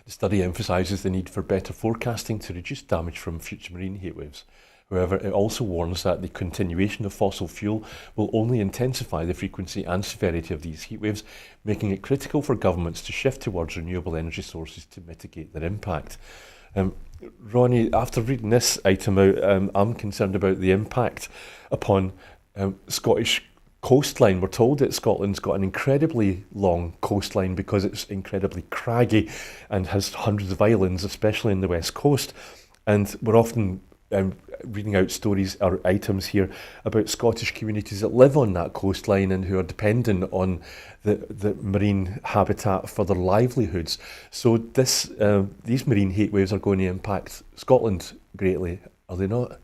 The study emphasises the need for better forecasting to reduce damage from future marine heatwaves. However, it also warns that the continuation of fossil fuel will only intensify the frequency and severity of these heatwaves, making it critical for governments to shift towards renewable energy sources to mitigate their impact. Ronnie, after reading this item out, I'm concerned about the impact upon Scottish coastline. We're told that Scotland's got an incredibly long coastline because it's incredibly craggy and has hundreds of islands, especially in the west coast. And we're often reading out stories or items here about Scottish communities that live on that coastline and who are dependent on the marine habitat for their livelihoods. So these marine heatwaves are going to impact Scotland greatly, are they not?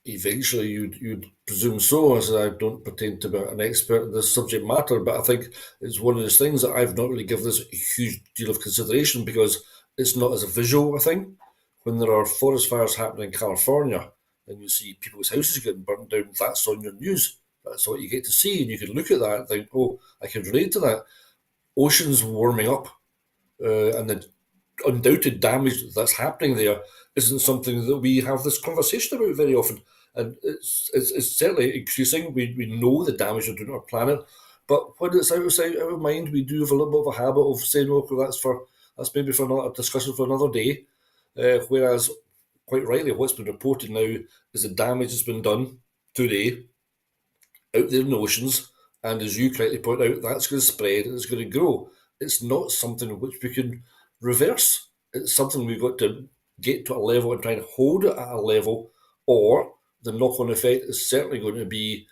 Eventually, you'd presume so, as I don't pretend to be an expert in this subject matter, but I think it's one of those things that I've not really given this a huge deal of consideration because it's not as a visual a thing. When there are forest fires happening in California and you see people's houses getting burned down, that's on your news. That's what you get to see, and you can look at that and think, oh, I can relate to that. Oceans warming up and the undoubted damage that's happening there isn't something that we have this conversation about very often. And it's certainly increasing. We know the damage we're doing to our planet, but when it's out of mind, we do have a little bit of a habit of saying, "Okay, that's maybe for another discussion for another day." Whereas, quite rightly, what's been reported now is the damage that's been done today out there in the oceans, and as you correctly point out, that's going to spread and it's going to grow. It's not something which we can reverse. It's something we've got to get to a level and try and hold it at a level, or the knock-on effect is certainly going to be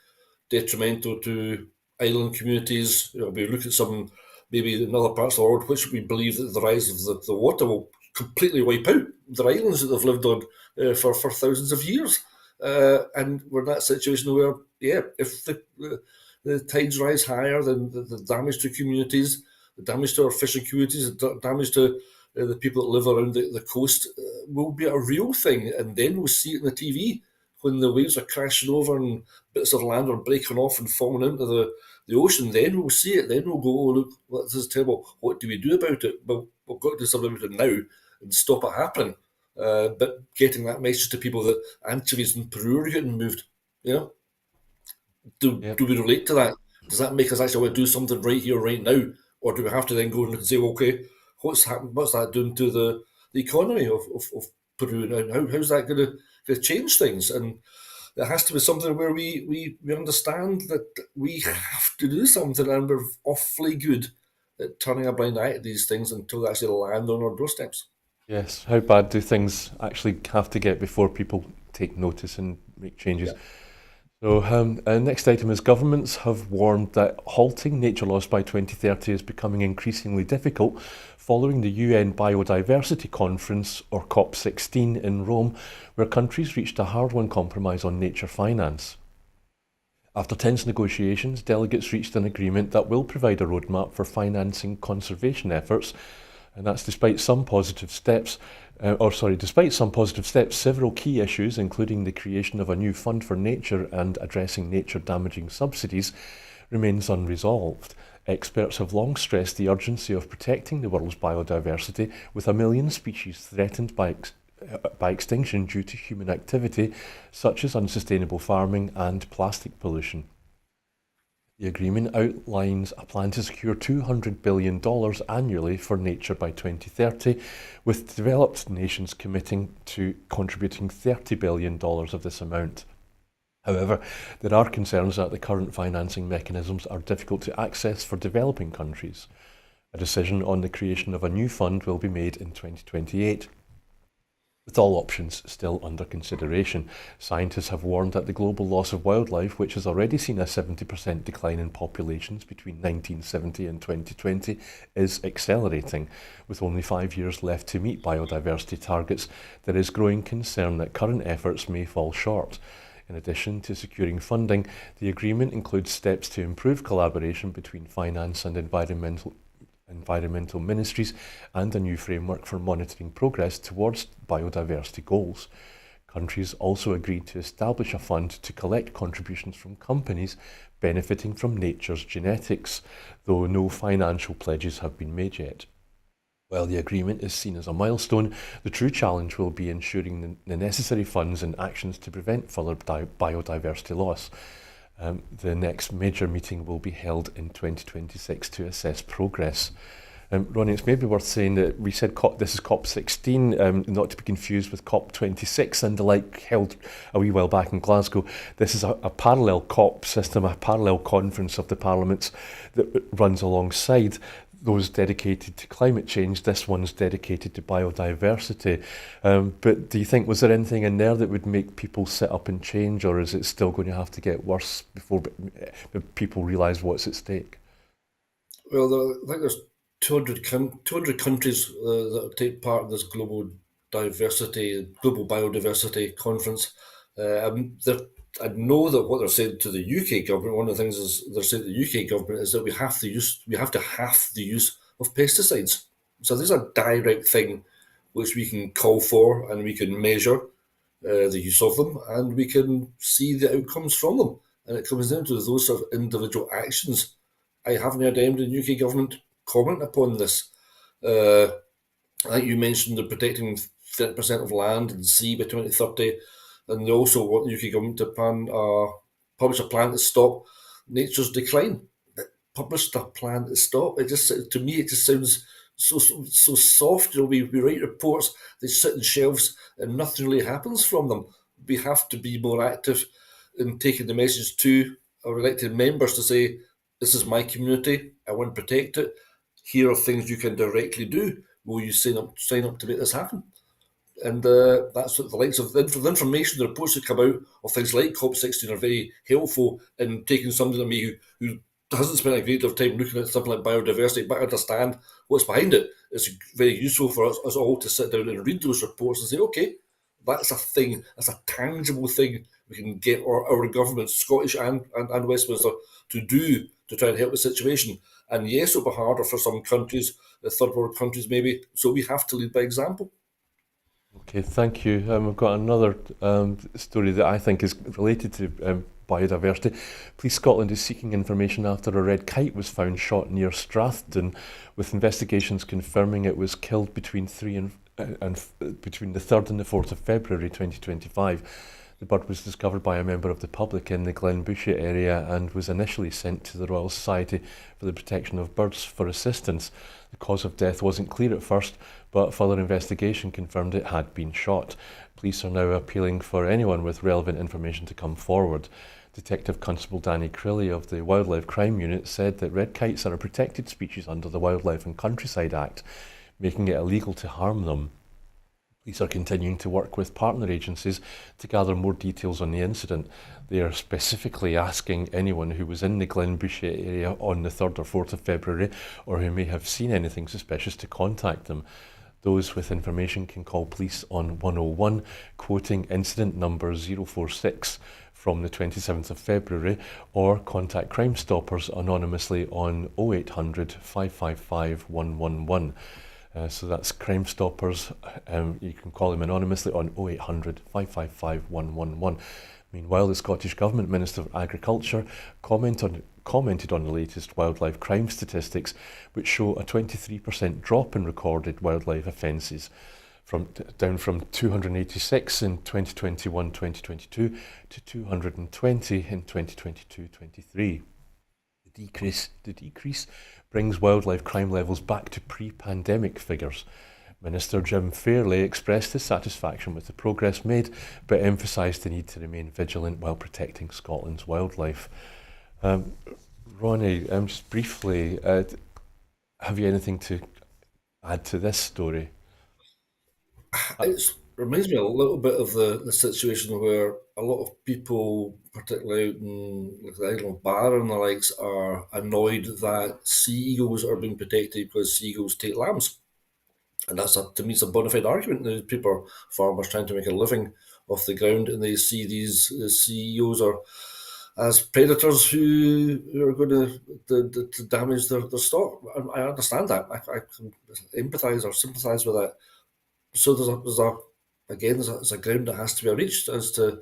detrimental to island communities. We look at some, maybe in other parts of the world, which we believe that the rise of the water will completely wipe out their islands that they've lived on for thousands of years. And we're in that situation where, if the tides rise higher, then the damage to communities, the damage to our fishing communities, the damage to the people that live around the coast will be a real thing. And then we'll see it on the TV when the waves are crashing over and bits of land are breaking off and falling into the ocean. Then we'll see it. Then we'll go, oh, look, this is terrible. What do we do about it? Well, we've got to do something about it now and stop it happening. But getting that message to people that anchovies in Peru are getting moved, do we relate to that? Does that make us actually want to do something right here, right now? Or do we have to then go and say, okay, what's happened? What's that doing to the economy of Peru now? How's that going to change things? And there has to be something where we understand that we have to do something, and we're awfully good at turning a blind eye to these things until they actually land on our doorsteps. Yes. How bad do things actually have to get before people take notice and make changes? Yeah. So, next item is governments have warned that halting nature loss by 2030 is becoming increasingly difficult following the UN Biodiversity Conference, or COP16, in Rome, where countries reached a hard-won compromise on nature finance. After tense negotiations, delegates reached an agreement that will provide a roadmap for financing conservation efforts, and that's despite some positive steps. Despite some positive steps, several key issues, including the creation of a new fund for nature and addressing nature-damaging subsidies, remains unresolved. Experts have long stressed the urgency of protecting the world's biodiversity, with 1 million species threatened by extinction due to human activity, such as unsustainable farming and plastic pollution. The agreement outlines a plan to secure $200 billion annually for nature by 2030, with developed nations committing to contributing $30 billion of this amount. However, there are concerns that the current financing mechanisms are difficult to access for developing countries. A decision on the creation of a new fund will be made in 2028. With all options still under consideration, scientists have warned that the global loss of wildlife, which has already seen a 70% decline in populations between 1970 and 2020, is accelerating. With only 5 years left to meet biodiversity targets, there is growing concern that current efforts may fall short. In addition to securing funding, the agreement includes steps to improve collaboration between finance and environmental ministries, and a new framework for monitoring progress towards biodiversity goals. Countries also agreed to establish a fund to collect contributions from companies benefiting from nature's genetics, though no financial pledges have been made yet. While the agreement is seen as a milestone, the true challenge will be ensuring the necessary funds and actions to prevent further biodiversity loss. The next major meeting will be held in 2026 to assess progress. Ronnie, it's maybe worth saying that we said this is COP16, not to be confused with COP26 and the like, held a wee while back in Glasgow. This is a parallel COP system, a parallel conference of the parliaments that runs alongside those dedicated to climate change. This one's dedicated to biodiversity. But do you think, was there anything in there that would make people sit up and change, or is it still going to have to get worse before people realise what's at stake? Well, I think there's 200 countries that take part in this global biodiversity conference. I know that what they're saying to the UK government, one of the things is they're saying to the UK government is that we have to halve the use of pesticides. So there's a direct thing which we can call for, and we can measure the use of them, and we can see the outcomes from them. And it comes down to those sort of individual actions. I haven't heard any of the UK government comment upon this. I think you mentioned the protecting 30% of land and sea by 2030, and they also want the UK government to publish a plan to stop nature's decline. Published a plan to stop. It just sounds so soft. We write reports, they sit on shelves, and nothing really happens from them. We have to be more active in taking the message to our elected members to say, this is my community, I want to protect it. Here are things you can directly do. Will you sign up to make this happen? And that's what the likes of the information, the reports that come out of things like COP16 are very helpful in taking somebody like me who hasn't spent a great deal of time looking at something like biodiversity, but understand what's behind it. It's very useful for us all to sit down and read those reports and say, okay, that's a thing, that's a tangible thing we can get our governments, Scottish and Westminster, to do to try and help the situation. And yes, it'll be harder for some countries, the third world countries maybe, so we have to lead by example. Okay, thank you. We've got another story that I think is related to biodiversity. Police Scotland is seeking information after a red kite was found shot near Strathdon, with investigations confirming it was killed between between the 3rd and the 4th of February 2025. The bird was discovered by a member of the public in the Glenbushie area and was initially sent to the Royal Society for the Protection of Birds for assistance. The cause of death wasn't clear at first, but further investigation confirmed it had been shot. Police are now appealing for anyone with relevant information to come forward. Detective Constable Danny Crilly of the Wildlife Crime Unit said that red kites are a protected species under the Wildlife and Countryside Act, making it illegal to harm them. Police are continuing to work with partner agencies to gather more details on the incident. They are specifically asking anyone who was in the Glenbushie area on the 3rd or 4th of February or who may have seen anything suspicious to contact them. Those with information can call police on 101, quoting incident number 046 from the 27th of February, or contact Crime Stoppers anonymously on 0800 555 111. So that's Crime Stoppers. You can call them anonymously on 0800 555 111. Meanwhile, the Scottish Government Minister for Agriculture commented on the latest wildlife crime statistics, which show a 23% drop in recorded wildlife offences, down from 286 in 2021-2022 to 220 in 2022-23. The decrease brings wildlife crime levels back to pre-pandemic figures. Minister Jim Fairley expressed his satisfaction with the progress made, but emphasised the need to remain vigilant while protecting Scotland's wildlife. Ronnie, just briefly, have you anything to add to this story? It reminds me a little bit of the situation where a lot of people, particularly out in like the island of Barra and the likes, are annoyed that sea eagles are being protected because sea eagles take lambs. And to me, it's a bona fide argument. There's people, are farmers trying to make a living off the ground, and they see these CEOs are as predators who are going to damage their stock. I understand that. I can empathise or sympathise with that. So there's a ground that has to be reached as to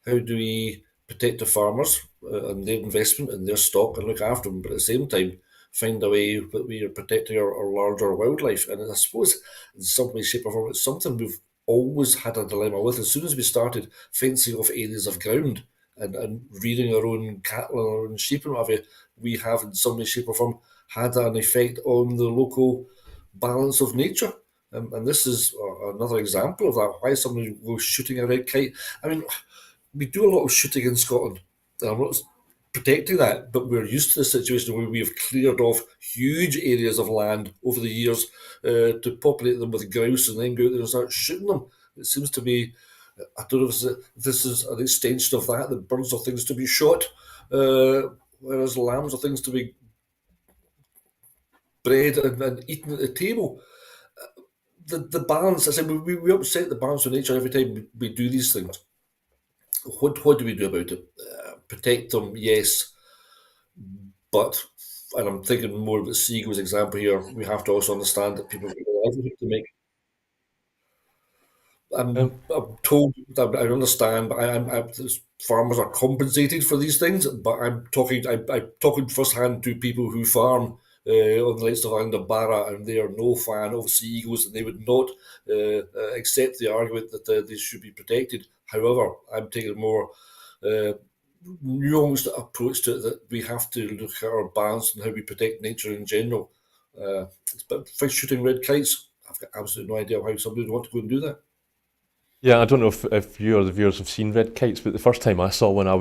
how do we protect the farmers and their investment and their stock and look after them, but at the same time find a way that we are protecting our larger wildlife. And I suppose in some way, shape, or form, it's something we've always had a dilemma with. As soon as we started fencing off areas of ground and rearing our own cattle and our own sheep and whatever, we have in some way, shape, or form had an effect on the local balance of nature. And this is another example of that. Why somebody goes shooting a red kite? I mean, we do a lot of shooting in Scotland. I'm not protecting that, but we're used to the situation where we have cleared off huge areas of land over the years to populate them with grouse and then go out there and start shooting them. It seems to be, I don't know if this is an extension of that. The birds are things to be shot, whereas lambs are things to be bred and eaten at the table. The balance, I said, we upset the balance of nature every time we do these things. What do we do about it? Protect them, yes, but, and I'm thinking more of the seagulls example here, we have to also understand that people have a livelihood to make. I'm told that I understand, but farmers are compensated for these things. But I'm talking firsthand to people who farm on the likes of Island of Barra, and they are no fan of sea eagles, and they would not accept the argument that they should be protected. However, I'm taking a more uh, nuanced approach to it, that we have to look at our balance and how we protect nature in general. But for shooting red kites, I've got absolutely no idea how somebody would want to go and do that. Yeah, I don't know if you or the viewers have seen red kites, but the first time I saw one, I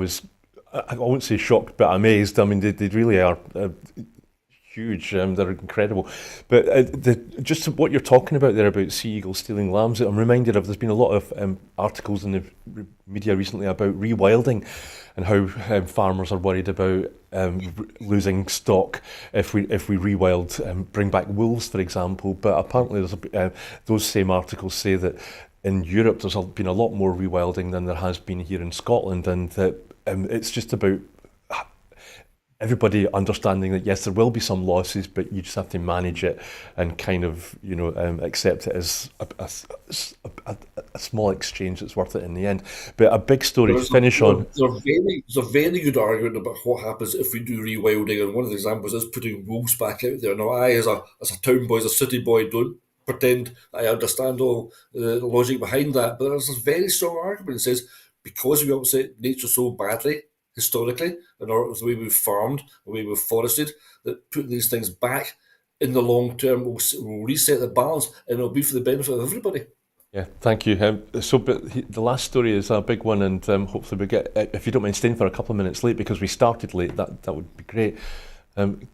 won't say shocked, but amazed. I mean, they really are huge. They're incredible. But just what you're talking about there about sea eagles stealing lambs, I'm reminded of. There's been a lot of articles in the media recently about rewilding, and how farmers are worried about losing stock if we rewild, bring back wolves, for example. But apparently, those same articles say that in Europe there's been a lot more rewilding than there has been here in Scotland, and that it's just about everybody understanding that yes, there will be some losses, but you just have to manage it and kind of accept it as a small exchange that's worth it in the end. But a big story to There's a, finish on. there's a very good argument about what happens if we do rewilding, and one of the examples is putting wolves back out there. Now, I, as a town boy, as a city boy, don't pretend I understand all the logic behind that, but there's a very strong argument that says because we upset nature so badly historically, in order the way we've farmed, the way we've forested, that putting these things back in the long term will reset the balance, and it'll be for the benefit of everybody. Yeah, thank you. But the last story is a big one, and hopefully we get. If you don't mind staying for a couple of minutes late because we started late, that would be great.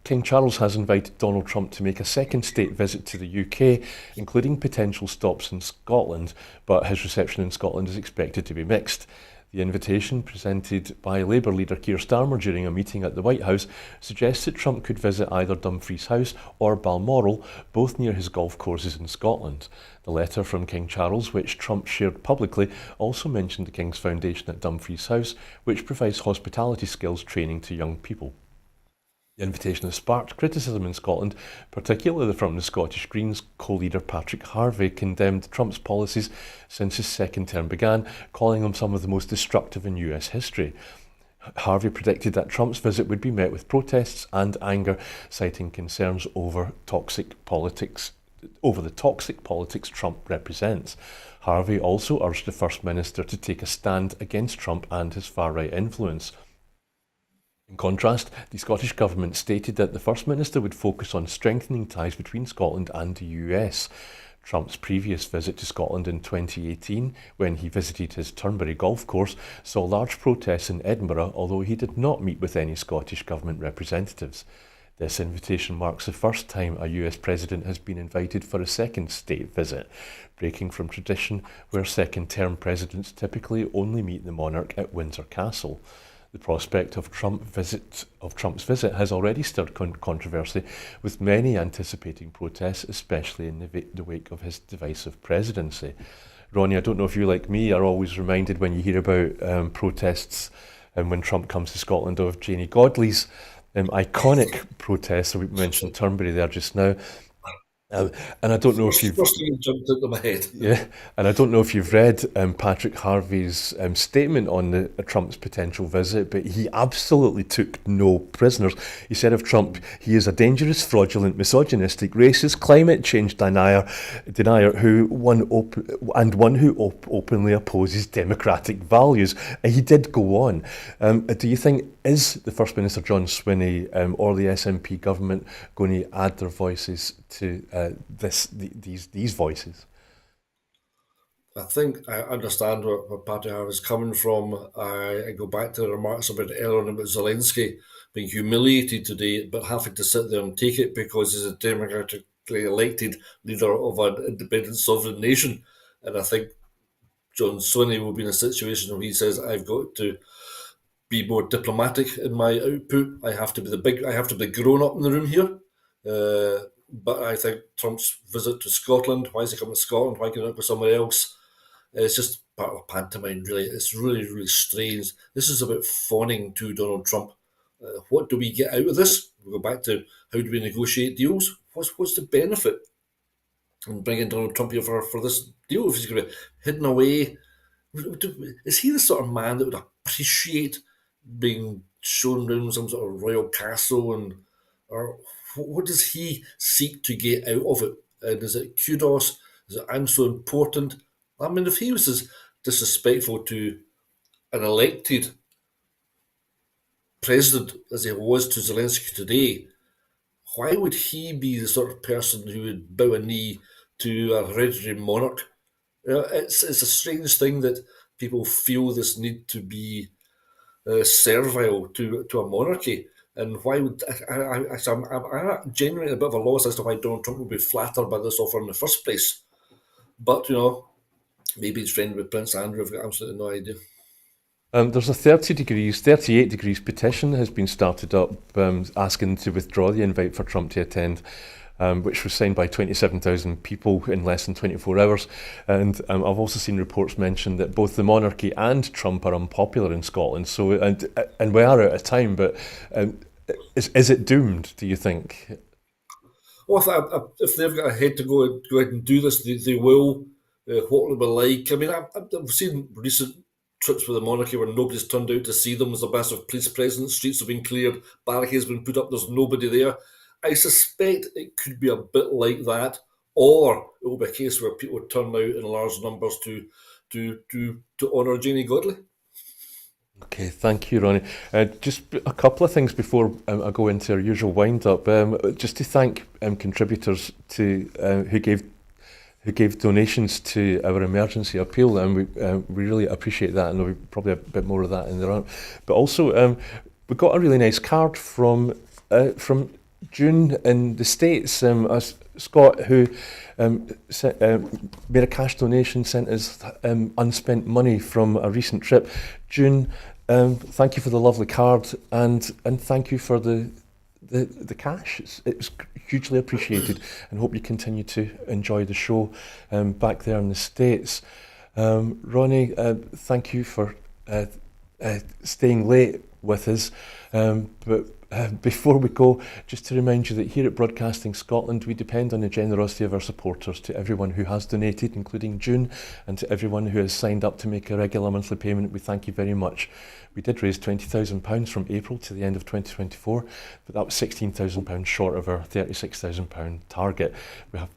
King Charles has invited Donald Trump to make a second state visit to the UK, including potential stops in Scotland, but his reception in Scotland is expected to be mixed. The invitation, presented by Labour leader Keir Starmer during a meeting at the White House, suggests that Trump could visit either Dumfries House or Balmoral, both near his golf courses in Scotland. The letter from King Charles, which Trump shared publicly, also mentioned the King's Foundation at Dumfries House, which provides hospitality skills training to young people. The invitation has sparked criticism in Scotland, particularly from the Scottish Greens. Co-leader Patrick Harvey condemned Trump's policies since his second term began, calling them some of the most destructive in US history. Harvey predicted that Trump's visit would be met with protests and anger, citing concerns over the toxic politics Trump represents. Harvey also urged the First Minister to take a stand against Trump and his far-right influence. In contrast, the Scottish Government stated that the First Minister would focus on strengthening ties between Scotland and the US. Trump's previous visit to Scotland in 2018, when he visited his Turnberry golf course, saw large protests in Edinburgh, although he did not meet with any Scottish Government representatives. This invitation marks the first time a US president has been invited for a second state visit, breaking from tradition where second-term presidents typically only meet the monarch at Windsor Castle. The prospect of Trump's visit has already stirred controversy, with many anticipating protests, especially in the wake of his divisive presidency. Ronnie, I don't know if you, like me, are always reminded when you hear about protests and when Trump comes to Scotland of Janie Godley's iconic protests. So we mentioned Turnberry there just now. And I don't know if you've First thing that jumped into my head. yeah, and I don't know if you've read Patrick Harvey's statement on Trump's potential visit, but he absolutely took no prisoners. He said of Trump, he is a dangerous, fraudulent, misogynistic, racist, climate change denier who one who openly opposes democratic values. And he did go on. Do you think is the First Minister John Swinney or the SNP government going to add their voices to these voices? I think I understand where Patrick Harvey's coming from. I go back to the remarks about earlier on about Zelensky being humiliated today, but having to sit there and take it because he's a democratically elected leader of an independent sovereign nation. And I think John Swinney will be in a situation where he says, "I've got to be more diplomatic in my output. I have to be I have to be the grown up in the room here." But I think Trump's visit to Scotland, why is he coming to Scotland? Why can't he go somewhere else? It's just part of a pantomime, really. It's really, really strange. This is about fawning to Donald Trump. What do we get out of this? We go back to how do we negotiate deals? What's the benefit in bringing Donald Trump here for this deal if he's going to be hidden away? Is he the sort of man that would appreciate being shown around some sort of royal castle, and or what does he seek to get out of it? And is it kudos? Is it I'm so important? I mean, if he was as disrespectful to an elected president as he was to Zelensky today, why would he be the sort of person who would bow a knee to a hereditary monarch? It's a strange thing that people feel this need to be servile to a monarchy. And why would I'm genuinely a bit of a loss as to why Donald Trump would be flattered by this offer in the first place. But maybe he's friendly with Prince Andrew. I've got absolutely no idea. There's a 38 degrees petition has been started up asking to withdraw the invite for Trump to attend, which was signed by 27,000 people in less than 24 hours. And I've also seen reports mention that both the monarchy and Trump are unpopular in Scotland. So, and we are out of time, but is it doomed, do you think? Well, if they've got a head to go ahead and do this, they will. What will it be like? I mean, I've seen recent trips with the monarchy where nobody's turned out to see them. There's a massive police presence, streets have been cleared, barricades have been put up, there's nobody there. I suspect it could be a bit like that, or it will be a case where people turn out in large numbers to honour Janie Godley. Okay, thank you, Ronnie. Just a couple of things before I go into our usual wind-up. Just to thank contributors to who gave donations to our emergency appeal, and we really appreciate that, and there'll be probably a bit more of that in the run. But also, we got a really nice card from June in the States, a Scot who made a cash donation, sent us unspent money from a recent trip. June, thank you for the lovely card, and thank you for the cash. It's hugely appreciated, and hope you continue to enjoy the show back there in the States. Ronnie, thank you for staying late with us, but before we go, just to remind you that here at Broadcasting Scotland, we depend on the generosity of our supporters. To everyone who has donated, including June, and to everyone who has signed up to make a regular monthly payment, we thank you very much. We did raise £20,000 from April to the end of 2024, but that was £16,000 short of our £36,000 target.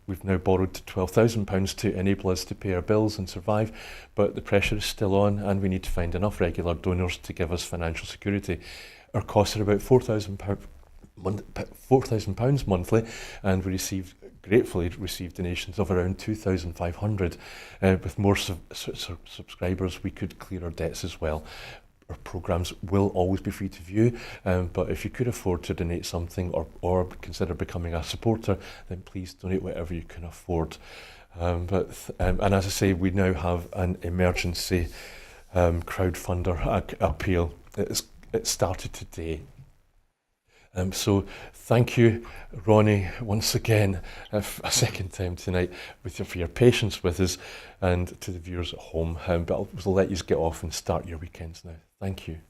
We've now borrowed £12,000 to enable us to pay our bills and survive, but the pressure is still on, and we need to find enough regular donors to give us financial security. Our costs are about £4,000 monthly, and we gratefully received donations of around 2,500. With more subscribers, we could clear our debts as well. Our programmes will always be free to view, but if you could afford to donate something or consider becoming a supporter, then please donate whatever you can afford. And as I say, we now have an emergency crowdfunder appeal. It started today. So thank you, Ronnie, once again, a second time tonight, for your patience with us, and to the viewers at home. But I'll let you get off and start your weekends now. Thank you.